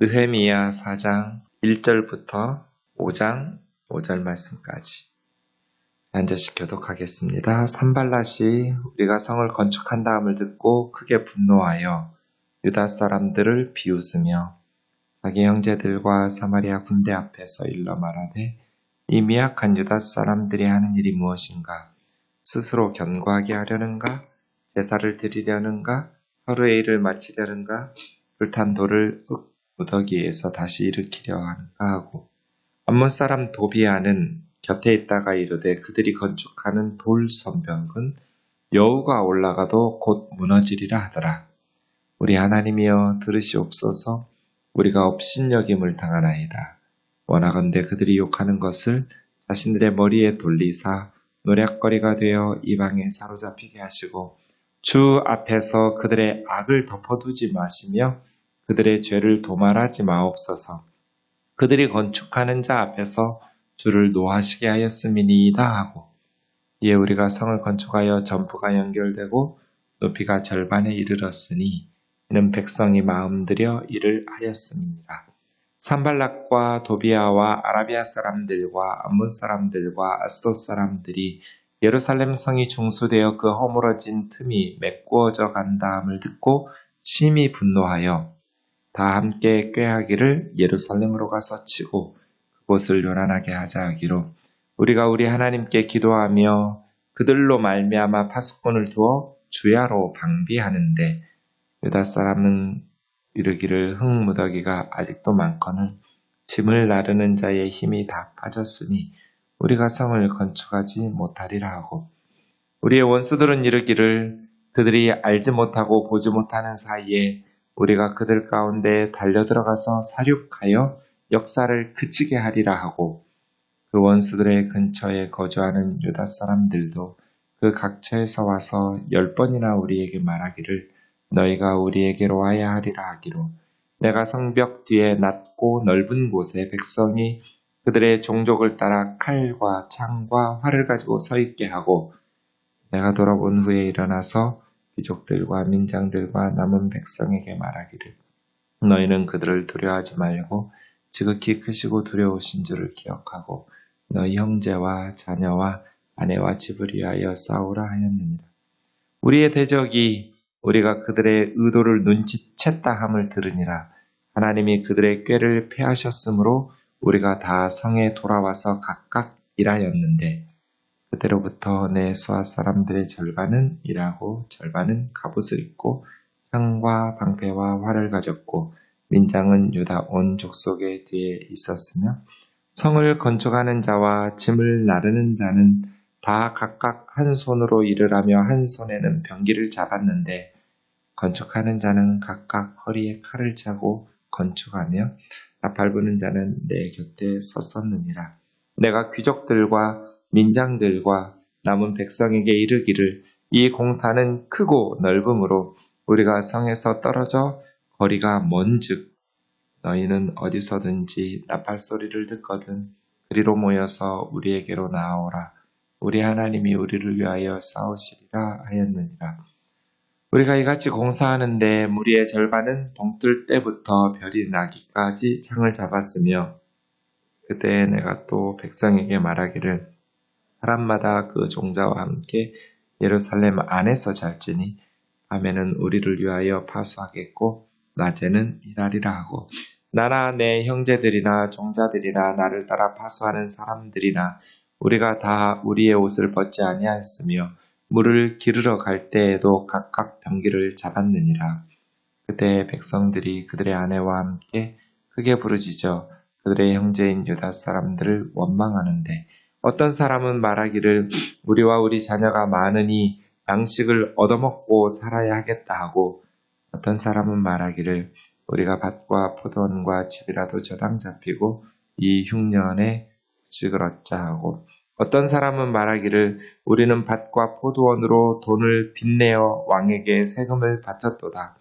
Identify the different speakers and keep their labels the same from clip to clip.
Speaker 1: 느헤미야 4장 1절부터 5장 5절 말씀까지 앉으시 교독하겠습니다. 산발랏이 우리가 성을 건축한 다음을 듣고 크게 분노하여 유다 사람들을 비웃으며 자기 형제들과 사마리아 군대 앞에서 일러 말하되 이 미약한 유다 사람들이 하는 일이 무엇인가? 스스로 견고하게 하려는가? 제사를 드리려는가? 하루의 일을 마치려는가? 불탄 돌을 무더기에서 다시 일으키려 하는가 하고 암몬 사람 도비아는 곁에 있다가 이르되 그들이 건축하는 돌 성벽은 여우가 올라가도 곧 무너지리라 하더라. 우리 하나님이여 들으시옵소서. 우리가 업신여김을 당하나이다. 원하건대 그들이 욕하는 것을 자신들의 머리에 돌리사 노략거리가 되어 이방에 사로잡히게 하시고 주 앞에서 그들의 악을 덮어두지 마시며 그들의 죄를 도말하지 마옵소서. 그들이 건축하는 자 앞에서 주를 노하시게 하였음이니이다 하고 이에 우리가 성을 건축하여 전부가 연결되고 높이가 절반에 이르렀으니 이는 백성이 마음들여 일을 하였음이니라. 산발락과 도비아와 아라비아 사람들과 암몬 사람들과 아스돗 사람들이 예루살렘 성이 중수되어 그 허물어진 틈이 메꾸어져 간다함을 듣고 심히 분노하여 다 함께 꾀하기를 예루살렘으로 가서 치고 그곳을 요란하게 하자 하기로 우리가 우리 하나님께 기도하며 그들로 말미암아 파수꾼을 두어 주야로 방비하는데 유다 사람은 이르기를 흙무더기가 아직도 많거늘 짐을 나르는 자의 힘이 다 빠졌으니 우리가 성을 건축하지 못하리라 하고 우리의 원수들은 이르기를 그들이 알지 못하고 보지 못하는 사이에 우리가 그들 가운데 달려들어가서 사륙하여 역사를 그치게 하리라 하고 그 원수들의 근처에 거주하는 유다 사람들도 그 각처에서 와서 10번이나 우리에게 말하기를 너희가 우리에게로 와야 하리라 하기로 내가 성벽 뒤에 낮고 넓은 곳에 백성이 그들의 종족을 따라 칼과 창과 활을 가지고 서 있게 하고 내가 돌아본 후에 일어나서 귀족들과 민장들과 남은 백성에게 말하기를 너희는 그들을 두려워하지 말고 지극히 크시고 두려우신 줄을 기억하고 너희 형제와 자녀와 아내와 집을 위하여 싸우라 하였느니라. 우리의 대적이 우리가 그들의 의도를 눈치챘다 함을 들으니라. 하나님이 그들의 꾀를 패하셨으므로 우리가 다 성에 돌아와서 각각 일하였는데 그때로부터 내 수하 사람들의 절반은 일하고 절반은 갑옷을 입고 창과 방패와 활을 가졌고 민장은 유다 온 족속의 뒤에 있었으며 성을 건축하는 자와 짐을 나르는 자는 다 각각 한 손으로 일을 하며 한 손에는 병기를 잡았는데 건축하는 자는 각각 허리에 칼을 차고 건축하며 나팔 부는 자는 내 곁에 섰었느니라. 내가 귀족들과 민장들과 남은 백성에게 이르기를 이 공사는 크고 넓음으로 우리가 성에서 떨어져 거리가 먼즉 너희는 어디서든지 나팔 소리를 듣거든 그리로 모여서 우리에게로 나아오라. 우리 하나님이 우리를 위하여 싸우시리라 하였느니라. 우리가 이같이 공사하는데 무리의 절반은 동뜰 때부터 별이 나기까지 창을 잡았으며 그때 내가 또 백성에게 말하기를 사람마다 그 종자와 함께 예루살렘 안에서 잘지니 밤에는 우리를 위하여 파수하겠고 낮에는 일하리라 하고 나나 내 형제들이나 종자들이나 나를 따라 파수하는 사람들이나 우리가 다 우리의 옷을 벗지 아니하였으며 물을 기르러 갈 때에도 각각 병기를 잡았느니라. 그때 백성들이 그들의 아내와 함께 크게 부르짖어 그들의 형제인 유다 사람들을 원망하는데 어떤 사람은 말하기를 우리와 우리 자녀가 많으니 양식을 얻어먹고 살아야 하겠다 하고 어떤 사람은 말하기를 우리가 밭과 포도원과 집이라도 저당 잡히고 이 흉년에 곡식을 얻자 하고 어떤 사람은 말하기를 우리는 밭과 포도원으로 돈을 빚내어 왕에게 세금을 바쳤도다.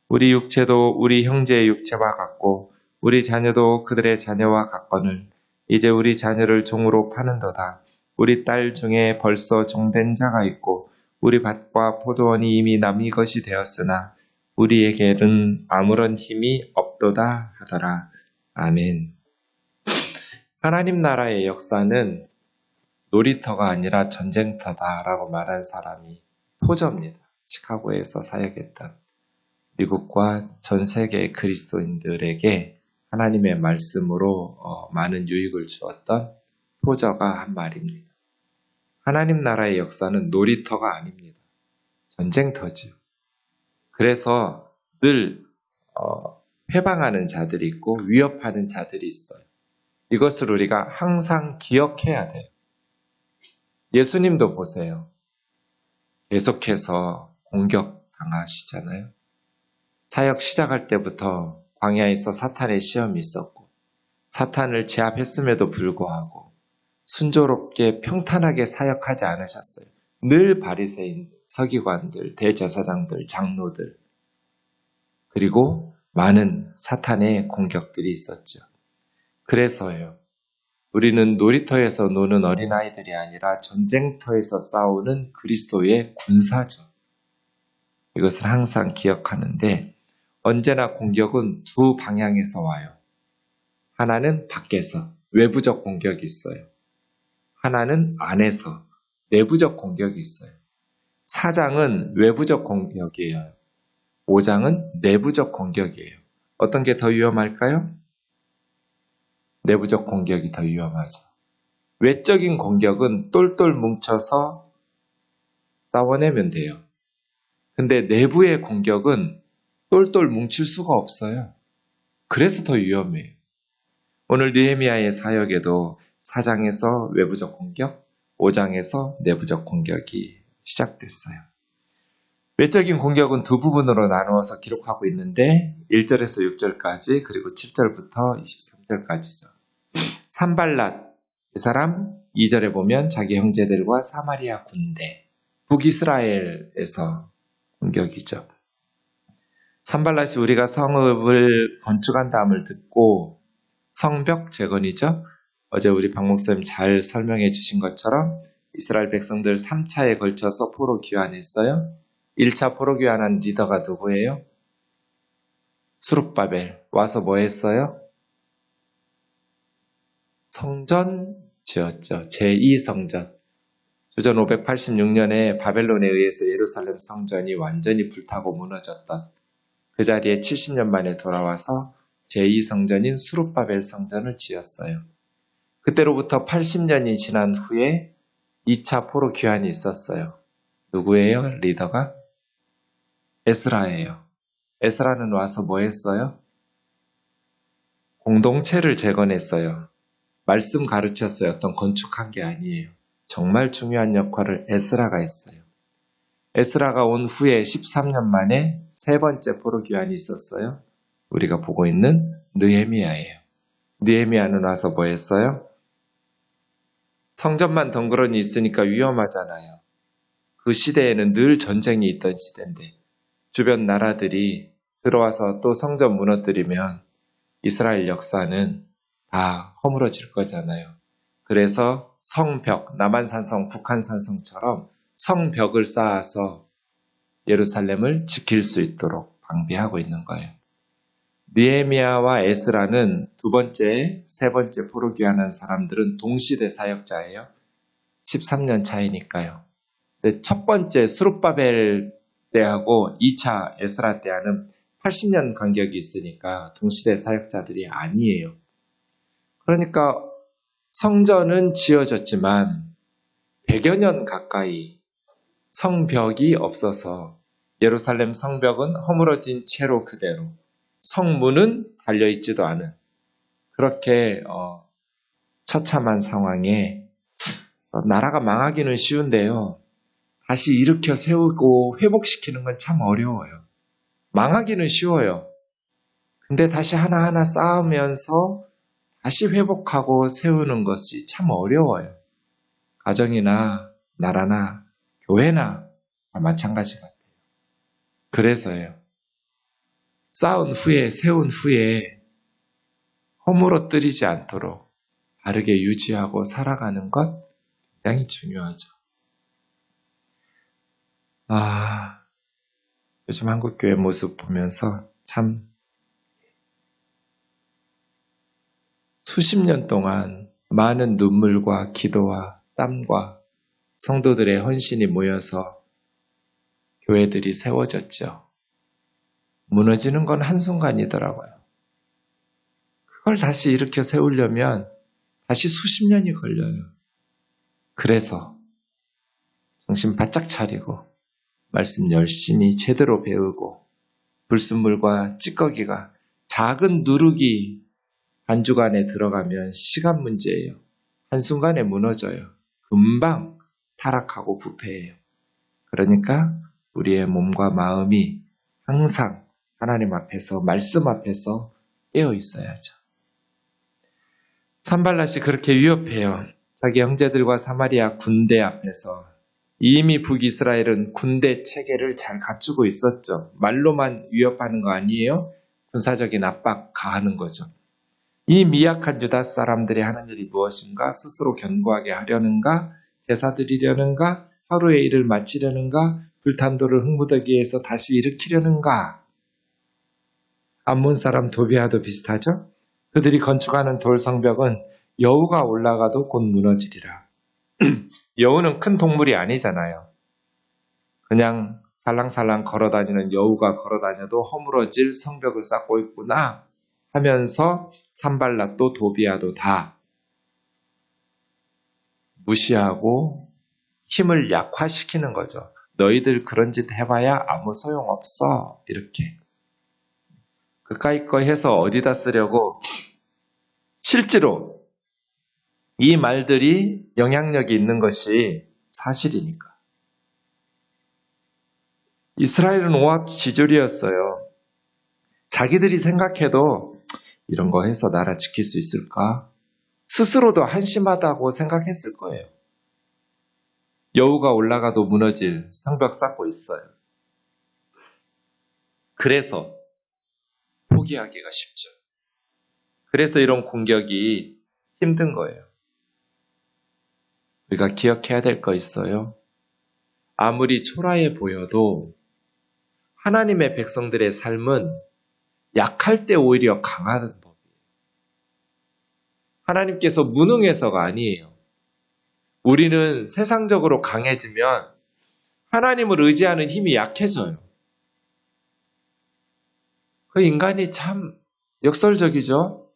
Speaker 1: 우리 육체도 우리 형제의 육체와 같고 우리 자녀도 그들의 자녀와 같거늘 이제 우리 자녀를 종으로 파는도다. 우리 딸 중에 벌써 종된 자가 있고 우리 밭과 포도원이 이미 남의 것이 되었으나 우리에게는 아무런 힘이 없도다 하더라. 아멘. 하나님 나라의 역사는 놀이터가 아니라 전쟁터다라고 말한 사람이 포저입니다. 시카고에서 사역했던 미국과 전 세계의 그리스도인들에게 하나님의 말씀으로 많은 유익을 주었던 포저가 한 말입니다. 하나님 나라의 역사는 놀이터가 아닙니다. 전쟁터지요. 그래서 늘 회방하는 자들이 있고 위협하는 자들이 있어요. 이것을 우리가 항상 기억해야 돼요. 예수님도 보세요. 계속해서 공격당하시잖아요. 사역 시작할 때부터 광야에서 사탄의 시험이 있었고 사탄을 제압했음에도 불구하고 순조롭게 평탄하게 사역하지 않으셨어요. 늘 바리새인, 서기관들, 대제사장들, 장로들 그리고 많은 사탄의 공격들이 있었죠. 그래서요. 우리는 놀이터에서 노는 어린아이들이 아니라 전쟁터에서 싸우는 그리스도의 군사죠. 이것을 항상 기억하는데 언제나 공격은 두 방향에서 와요. 하나는 밖에서 외부적 공격이 있어요. 하나는 안에서 내부적 공격이 있어요. 4장은 외부적 공격이에요. 5장은 내부적 공격이에요. 어떤 게 더 위험할까요? 내부적 공격이 더 위험하죠. 외적인 공격은 똘똘 뭉쳐서 싸워내면 돼요. 근데 내부의 공격은 똘똘 뭉칠 수가 없어요. 그래서 더 위험해요. 오늘 느헤미야의 사역에도 4장에서 외부적 공격, 5장에서 내부적 공격이 시작됐어요. 외적인 공격은 두 부분으로 나누어서 기록하고 있는데 1절에서 6절까지 그리고 7절부터 23절까지죠. 산발랏 이 사람 2절에 보면 자기 형제들과 사마리아 군대 북이스라엘에서 공격이죠. 산발랏이 우리가 성읍을 건축한다음을 듣고 성벽 재건이죠. 어제 우리 박 목사님 잘 설명해 주신 것처럼 이스라엘 백성들 3차에 걸쳐서 포로 귀환했어요. 1차 포로 귀환한 리더가 누구예요? 수룹바벨. 와서 뭐 했어요? 성전 지었죠. 제2성전. 주전 586년에 바벨론에 의해서 예루살렘 성전이 완전히 불타고 무너졌던 그 자리에 70년 만에 돌아와서 제2성전인 수룹바벨 성전을 지었어요. 그때로부터 80년이 지난 후에 2차 포로 귀환이 있었어요. 누구예요? 리더가? 에스라예요. 에스라는 와서 뭐 했어요? 공동체를 재건했어요. 말씀 가르쳤어요. 어떤 건축한 게 아니에요. 정말 중요한 역할을 에스라가 했어요. 에스라가 온 후에 13년 만에 세 번째 포로 귀환이 있었어요. 우리가 보고 있는 느헤미야예요. 느헤미야는 와서 뭐 했어요? 성전만 덩그러니 있으니까 위험하잖아요. 그 시대에는 늘 전쟁이 있던 시대인데 주변 나라들이 들어와서 또 성전 무너뜨리면 이스라엘 역사는 다 허물어질 거잖아요. 그래서 성벽, 남한산성, 북한산성처럼 성벽을 쌓아서 예루살렘을 지킬 수 있도록 방비하고 있는 거예요. 느헤미야와 에스라는 두 번째, 세 번째 포로 귀환한 사람들은 동시대 사역자예요. 13년 차이니까요. 첫 번째 스룹바벨 때하고 2차 에스라 때하는 80년 간격이 있으니까 동시대 사역자들이 아니에요. 그러니까 성전은 지어졌지만 100여 년 가까이 성벽이 없어서 예루살렘 성벽은 허물어진 채로 그대로 성문은 달려있지도 않은 그렇게 처참한 상황에 나라가 망하기는 쉬운데요. 다시 일으켜 세우고 회복시키는 건 참 어려워요. 망하기는 쉬워요. 근데 다시 하나하나 쌓으면서 다시 회복하고 세우는 것이 참 어려워요. 가정이나 나라나 교회나 마찬가지 같아요. 그래서요. 쌓은 후에 세운 후에 허물어뜨리지 않도록 바르게 유지하고 살아가는 것 굉장히 중요하죠. 요즘 한국교회 모습 보면서 참 수십 년 동안 많은 눈물과 기도와 땀과 성도들의 헌신이 모여서 교회들이 세워졌죠. 무너지는 건 한순간이더라고요. 그걸 다시 일으켜 세우려면 다시 수십 년이 걸려요. 그래서 정신 바짝 차리고 말씀 열심히 제대로 배우고 불순물과 찌꺼기가 작은 누룩이 한 주간에 들어가면 시간 문제예요. 한순간에 무너져요. 금방 타락하고 부패해요. 그러니까 우리의 몸과 마음이 항상 하나님 앞에서 말씀 앞에서 깨어 있어야죠. 산발랏이 그렇게 위협해요. 자기 형제들과 사마리아 군대 앞에서 이미 북이스라엘은 군대 체계를 잘 갖추고 있었죠. 말로만 위협하는 거 아니에요? 군사적인 압박 가하는 거죠. 이 미약한 유다 사람들이 하는 일이 무엇인가? 스스로 견고하게 하려는가? 제사 드리려는가? 하루의 일을 마치려는가? 불탄도를 흙무더기에서 다시 일으키려는가? 암몬 사람 도비아도 비슷하죠? 그들이 건축하는 돌 성벽은 여우가 올라가도 곧 무너지리라. 여우는 큰 동물이 아니잖아요. 그냥 살랑살랑 걸어다니는 여우가 걸어다녀도 허물어질 성벽을 쌓고 있구나 하면서 산발랏도 도비아도 다 무시하고 힘을 약화시키는 거죠. 너희들 그런 짓 해봐야 아무 소용없어. 이렇게. 그까이 거 해서 어디다 쓰려고 실제로 이 말들이 영향력이 있는 것이 사실이니까. 이스라엘은 오합지졸이었어요. 자기들이 생각해도 이런 거 해서 나라 지킬 수 있을까? 스스로도 한심하다고 생각했을 거예요. 여우가 올라가도 무너질 성벽 쌓고 있어요. 그래서 포기하기가 쉽죠. 그래서 이런 공격이 힘든 거예요. 우리가 기억해야 될 거 있어요. 아무리 초라해 보여도 하나님의 백성들의 삶은 약할 때 오히려 강하는 법이에요. 하나님께서 무능해서가 아니에요. 우리는 세상적으로 강해지면 하나님을 의지하는 힘이 약해져요. 그 인간이 참 역설적이죠?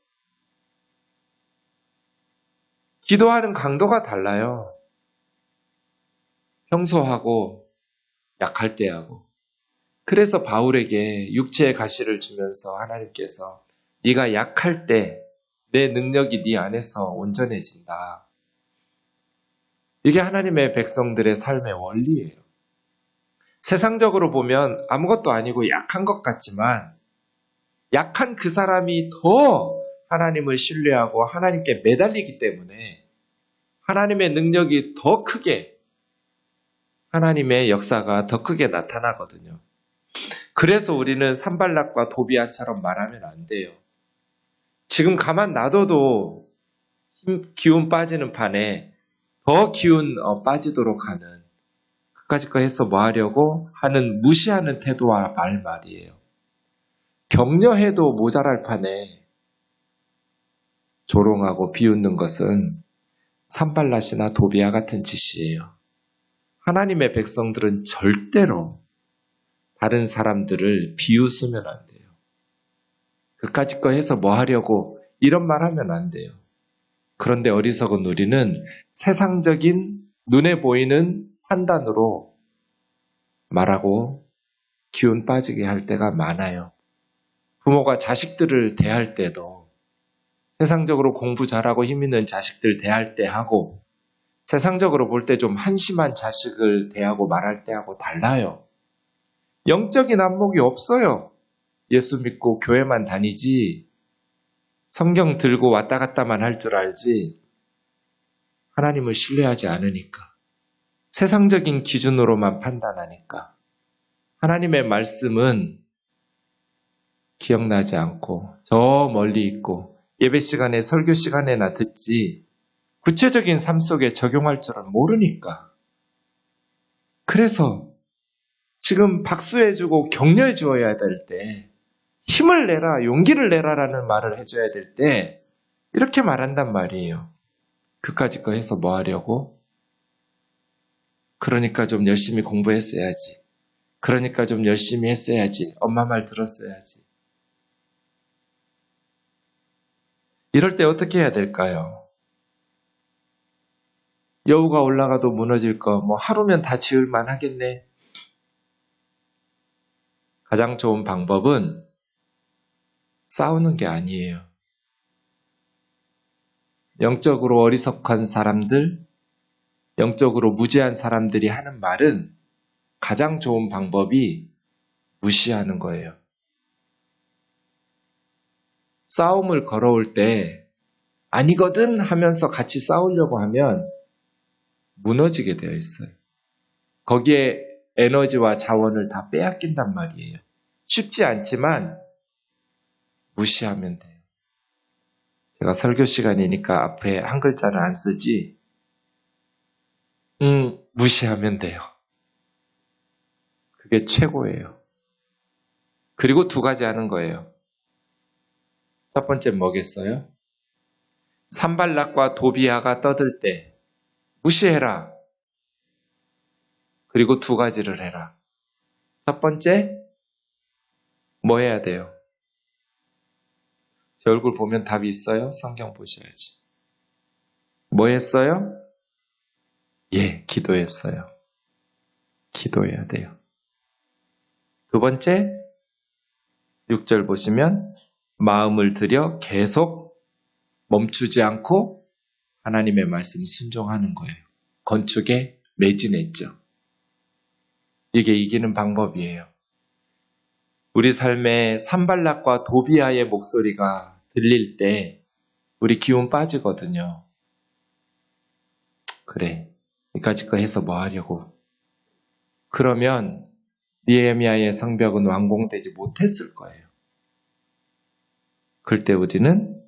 Speaker 1: 기도하는 강도가 달라요. 평소하고 약할 때하고. 그래서 바울에게 육체의 가시를 주면서 하나님께서 네가 약할 때 내 능력이 네 안에서 온전해진다. 이게 하나님의 백성들의 삶의 원리예요. 세상적으로 보면 아무것도 아니고 약한 것 같지만 약한 그 사람이 더 하나님을 신뢰하고 하나님께 매달리기 때문에 하나님의 능력이 더 크게, 하나님의 역사가 더 크게 나타나거든요. 그래서 우리는 산발락과 도비아처럼 말하면 안 돼요. 지금 가만 놔둬도 기운 빠지는 판에 더 기운 빠지도록 하는, 그까짓 거 해서 뭐 하려고 하는 무시하는 태도와 말이에요. 격려해도 모자랄 판에 조롱하고 비웃는 것은 산발랏이나 도비아 같은 짓이에요. 하나님의 백성들은 절대로 다른 사람들을 비웃으면 안 돼요. 그까짓 거 해서 뭐 하려고 이런 말 하면 안 돼요. 그런데 어리석은 우리는 세상적인 눈에 보이는 판단으로 말하고 기운 빠지게 할 때가 많아요. 부모가 자식들을 대할 때도 세상적으로 공부 잘하고 힘 있는 자식들 대할 때 하고 세상적으로 볼 때 좀 한심한 자식을 대하고 말할 때하고 달라요. 영적인 안목이 없어요. 예수 믿고 교회만 다니지 성경 들고 왔다 갔다만 할 줄 알지 하나님을 신뢰하지 않으니까 세상적인 기준으로만 판단하니까 하나님의 말씀은 기억나지 않고 저 멀리 있고 예배 시간에 설교 시간에나 듣지 구체적인 삶 속에 적용할 줄은 모르니까 그래서 지금 박수해주고 격려해 주어야 될 때, 힘을 내라, 용기를 내라라는 말을 해줘야 될 때, 이렇게 말한단 말이에요. 그까짓 거 해서 뭐 하려고? 그러니까 좀 열심히 공부했어야지. 그러니까 좀 열심히 했어야지. 엄마 말 들었어야지. 이럴 때 어떻게 해야 될까요? 여우가 올라가도 무너질 거, 뭐 하루면 다 지을만 하겠네. 가장 좋은 방법은 싸우는 게 아니에요. 영적으로 어리석한 사람들, 영적으로 무지한 사람들이 하는 말은 가장 좋은 방법이 무시하는 거예요. 싸움을 걸어올 때 아니거든 하면서 같이 싸우려고 하면 무너지게 되어 있어요. 거기에 에너지와 자원을 다 빼앗긴단 말이에요. 쉽지 않지만 무시하면 돼요. 제가 설교 시간이니까 앞에 한 글자를 안 쓰지. 무시하면 돼요. 그게 최고예요. 그리고 두 가지 하는 거예요. 첫 번째 뭐겠어요? 산발락과 도비아가 떠들 때 무시해라. 그리고 두 가지를 해라. 첫 번째, 뭐 해야 돼요? 제 얼굴 보면 답이 있어요? 성경 보셔야지. 뭐 했어요? 예, 기도했어요. 기도해야 돼요. 두 번째, 6절 보시면 마음을 들여 계속 멈추지 않고 하나님의 말씀 순종하는 거예요. 건축에 매진했죠. 이게 이기는 방법이에요. 우리 삶에 산발락과 도비아의 목소리가 들릴 때 우리 기운 빠지거든요. 그래, 이까짓 거 해서 뭐 하려고. 그러면 느헤미야의 성벽은 완공되지 못했을 거예요. 그럴 때 우리는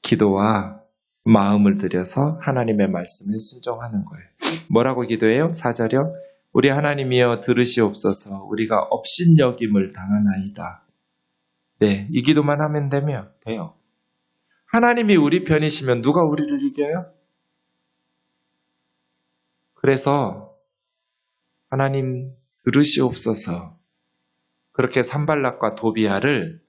Speaker 1: 기도와 마음을 들여서 하나님의 말씀을 순종하는 거예요. 뭐라고 기도해요? 4절이요. 우리 하나님이여 들으시옵소서. 우리가 업신여김을 당하나이다. 네, 이 기도만 하면 돼요. 하나님이 우리 편이시면 누가 우리를 이겨요? 그래서 하나님 들으시옵소서. 그렇게 산발락과 도비아를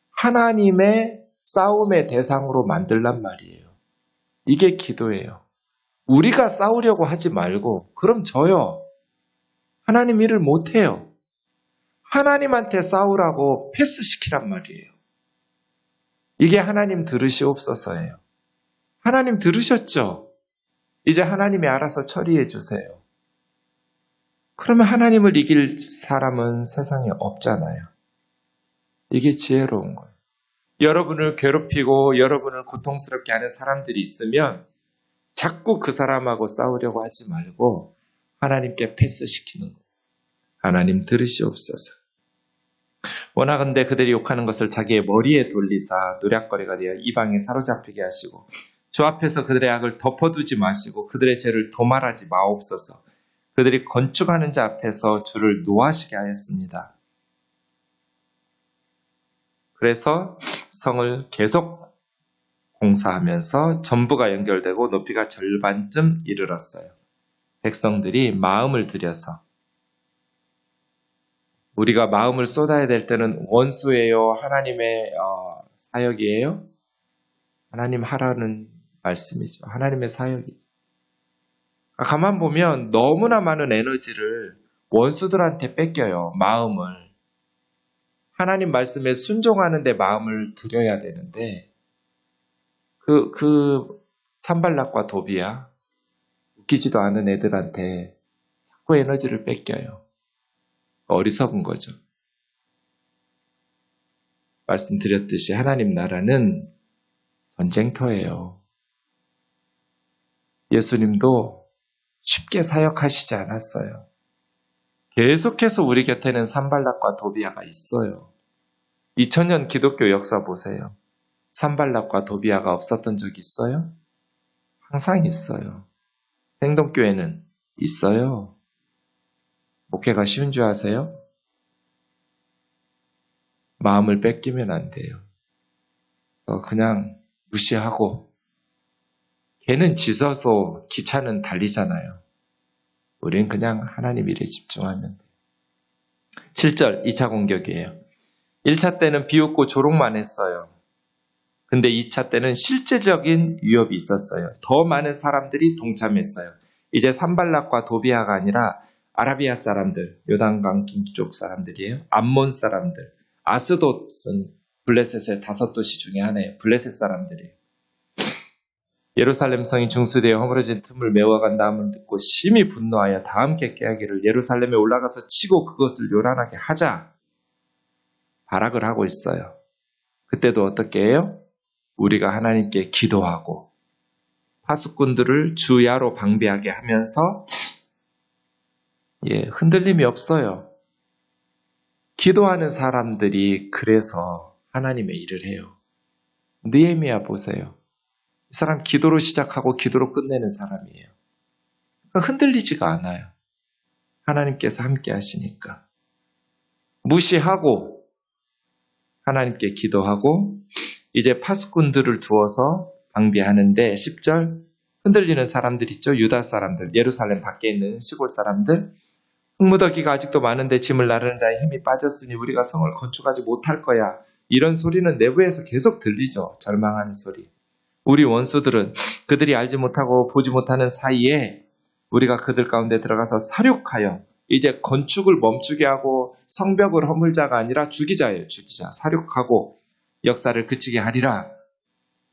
Speaker 1: 하나님의 싸움의 대상으로 만들란 말이에요. 이게 기도예요. 우리가 싸우려고 하지 말고 그럼 져요. 하나님 일을 못해요. 하나님한테 싸우라고 패스시키란 말이에요. 이게 하나님 들으시옵소서예요. 하나님 들으셨죠? 이제 하나님이 알아서 처리해 주세요. 그러면 하나님을 이길 사람은 세상에 없잖아요. 이게 지혜로운 거예요. 여러분을 괴롭히고 여러분을 고통스럽게 하는 사람들이 있으면 자꾸 그 사람하고 싸우려고 하지 말고 하나님께 패스시키는 거예요. 하나님 들으시옵소서. 원하건대 그들이 욕하는 것을 자기의 머리에 돌리사 노략거리가 되어 이방에 사로잡히게 하시고 주 앞에서 그들의 악을 덮어두지 마시고 그들의 죄를 도말하지 마옵소서. 그들이 건축하는 자 앞에서 주를 노하시게 하였습니다. 그래서 성을 계속 공사하면서 전부가 연결되고 높이가 절반쯤 이르렀어요. 백성들이 마음을 들여서 우리가 마음을 쏟아야 될 때는 원수예요? 하나님의 사역이에요? 하나님 하라는 말씀이죠. 하나님의 사역이죠. 가만 보면 너무나 많은 에너지를 원수들한테 뺏겨요. 마음을. 하나님 말씀에 순종하는 데 마음을 들여야 되는데 그 산발락과 도비야 웃기지도 않은 애들한테 자꾸 에너지를 뺏겨요. 어리석은 거죠. 말씀드렸듯이 하나님 나라는 전쟁터예요. 예수님도 쉽게 사역하시지 않았어요. 계속해서 우리 곁에는 산발락과 도비아가 있어요. 2000년 기독교 역사 보세요. 산발락과 도비아가 없었던 적이 있어요? 항상 있어요. 생동교회는 있어요. 목회가 쉬운 줄 아세요? 마음을 뺏기면 안 돼요. 그래서 그냥 무시하고 걔는 지서서 기차는 달리잖아요. 우린 그냥 하나님 일에 집중하면 돼요. 7절 2차 공격이에요. 1차 때는 비웃고 조롱만 했어요. 근데 2차 때는 실제적인 위협이 있었어요. 더 많은 사람들이 동참했어요. 이제 산발락과 도비아가 아니라 아라비아 사람들, 요단강 동쪽 사람들이에요. 암몬 사람들, 아스돗은 블레셋의 5도시 중에 하나예요. 블레셋 사람들이에요. 예루살렘 성이 중수되어 허물어진 틈을 메워간 다음을 듣고 심히 분노하여 다 함께 깨하기를 예루살렘에 올라가서 치고 그것을 요란하게 하자. 발악을 하고 있어요. 그때도 어떻게 해요? 우리가 하나님께 기도하고 파수꾼들을 주야로 방비하게 하면서 흔들림이 없어요. 기도하는 사람들이 그래서 하나님의 일을 해요. 느헤미야 보세요. 이 사람 기도로 시작하고 기도로 끝내는 사람이에요. 그러니까 흔들리지가 않아요. 하나님께서 함께 하시니까. 무시하고 하나님께 기도하고 이제 파수꾼들을 두어서 방비하는데 10절 흔들리는 사람들 있죠. 유다 사람들, 예루살렘 밖에 있는 시골 사람들. 흙무더기가 아직도 많은데 짐을 나르는 자의 힘이 빠졌으니 우리가 성을 건축하지 못할 거야. 이런 소리는 내부에서 계속 들리죠. 절망하는 소리. 우리 원수들은 그들이 알지 못하고 보지 못하는 사이에 우리가 그들 가운데 들어가서 사륙하여 이제 건축을 멈추게 하고 성벽을 허물자가 아니라 죽이자예요. 죽이자. 사륙하고 역사를 그치게 하리라.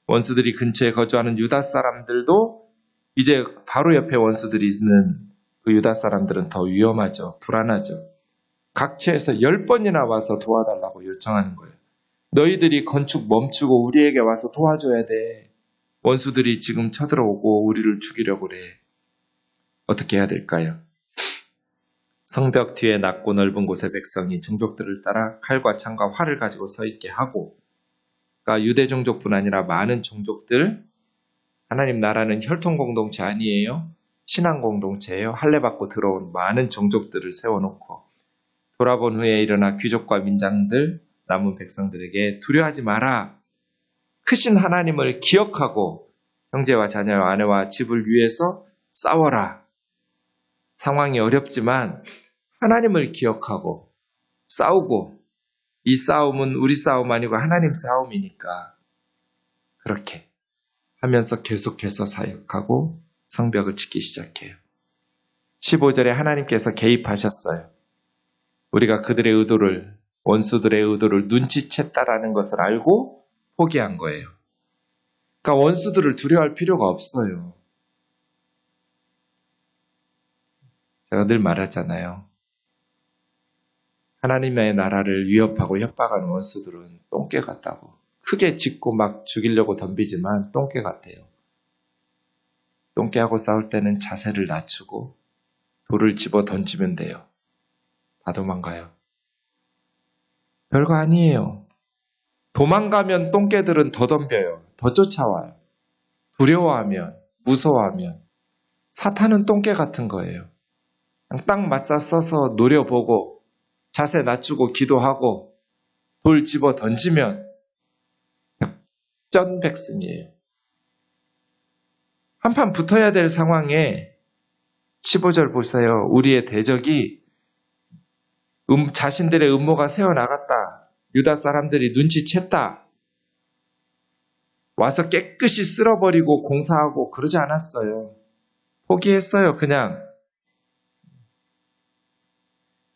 Speaker 1: 원수들이 근처에 거주하는 유다 사람들도 이제 바로 옆에 원수들이 있는 그 유다 사람들은 더 위험하죠. 불안하죠. 각처에서 10번이나 와서 도와달라고 요청하는 거예요. 너희들이 건축 멈추고 우리에게 와서 도와줘야 돼. 원수들이 지금 쳐들어오고 우리를 죽이려고 그래. 어떻게 해야 될까요? 성벽 뒤에 낮고 넓은 곳의 백성이 종족들을 따라 칼과 창과 활을 가지고 서 있게 하고, 그러니까 유대 종족뿐 아니라 많은 종족들, 하나님 나라는 혈통 공동체 아니에요. 신앙 공동체예요. 할례받고 들어온 많은 종족들을 세워놓고 돌아본 후에 일어나 귀족과 민장들, 남은 백성들에게 두려워하지 마라. 크신 하나님을 기억하고 형제와 자녀와 아내와 집을 위해서 싸워라. 상황이 어렵지만 하나님을 기억하고 싸우고, 이 싸움은 우리 싸움 아니고 하나님 싸움이니까 그렇게 하면서 계속해서 사역하고 성벽을 짓기 시작해요. 15절에 하나님께서 개입하셨어요. 우리가 그들의 의도를, 원수들의 의도를 눈치챘다라는 것을 알고 포기한 거예요. 그러니까 원수들을 두려워할 필요가 없어요. 제가 늘 말하잖아요. 하나님의 나라를 위협하고 협박하는 원수들은 똥개 같다고. 크게 짖고 막 죽이려고 덤비지만 똥개 같아요. 똥개하고 싸울 때는 자세를 낮추고 돌을 집어 던지면 돼요. 다 도망가요. 별거 아니에요. 도망가면 똥개들은 더 덤벼요. 더 쫓아와요. 두려워하면, 무서워하면. 사탄은 똥개 같은 거예요. 그냥 딱 맞서 써서 노려보고 자세 낮추고 기도하고 돌 집어 던지면 쩐백승이에요. 한판 붙어야 될 상황에 15절 보세요. 우리의 대적이 자신들의 음모가 새어나갔다. 유다 사람들이 눈치챘다. 와서 깨끗이 쓸어버리고 공사하고 그러지 않았어요. 포기했어요. 그냥.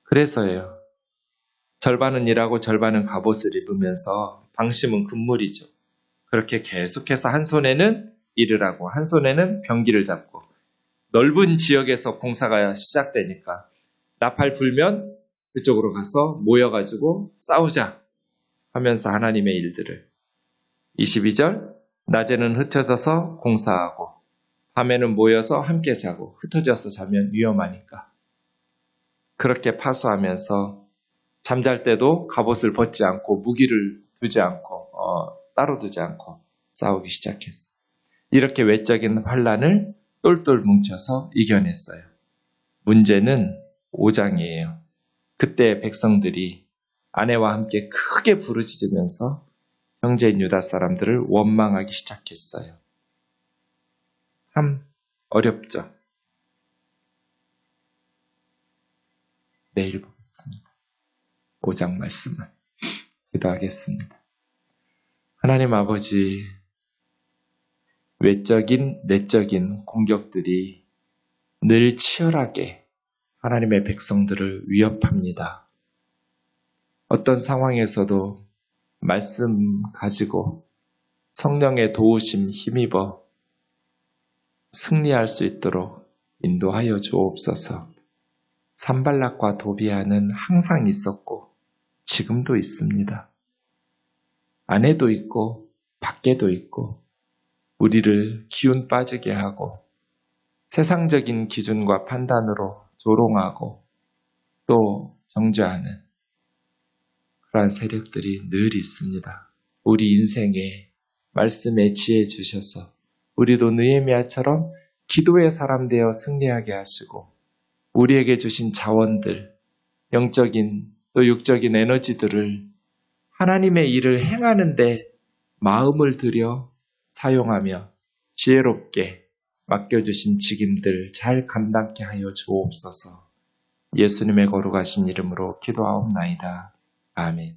Speaker 1: 그래서예요. 절반은 일하고 절반은 갑옷을 입으면서 방심은 금물이죠. 그렇게 계속해서 한 손에는 일을 하고 한 손에는 병기를 잡고 넓은 지역에서 공사가 시작되니까 나팔 불면 그쪽으로 가서 모여가지고 싸우자 하면서 하나님의 일들을. 22절 낮에는 흩어져서 공사하고 밤에는 모여서 함께 자고, 흩어져서 자면 위험하니까 그렇게 파수하면서 잠잘 때도 갑옷을 벗지 않고 무기를 두지 않고 따로 두지 않고 싸우기 시작했어요. 이렇게 외적인 환란을 똘똘 뭉쳐서 이겨냈어요. 문제는 5장이에요. 그때 백성들이 아내와 함께 크게 부르짖으면서 형제인 유다 사람들을 원망하기 시작했어요. 참 어렵죠. 내일 보겠습니다. 5장 말씀을 기도하겠습니다. 하나님 아버지, 외적인, 내적인 공격들이 늘 치열하게 하나님의 백성들을 위협합니다. 어떤 상황에서도 말씀 가지고 성령의 도우심 힘입어 승리할 수 있도록 인도하여 주옵소서. 산발락과 도비아는 항상 있었고 지금도 있습니다. 안에도 있고 밖에도 있고 우리를 기운 빠지게 하고 세상적인 기준과 판단으로 조롱하고 또 정죄하는 그러한 세력들이 늘 있습니다. 우리 인생에 말씀에 지혜 주셔서 우리도 느헤미야처럼 기도의 사람 되어 승리하게 하시고 우리에게 주신 자원들, 영적인 또 육적인 에너지들을 하나님의 일을 행하는데 마음을 들여 사용하며 지혜롭게 맡겨주신 직임들 잘 감당케 하여 주옵소서. 예수님의 거룩하신 이름으로 기도하옵나이다. 아멘.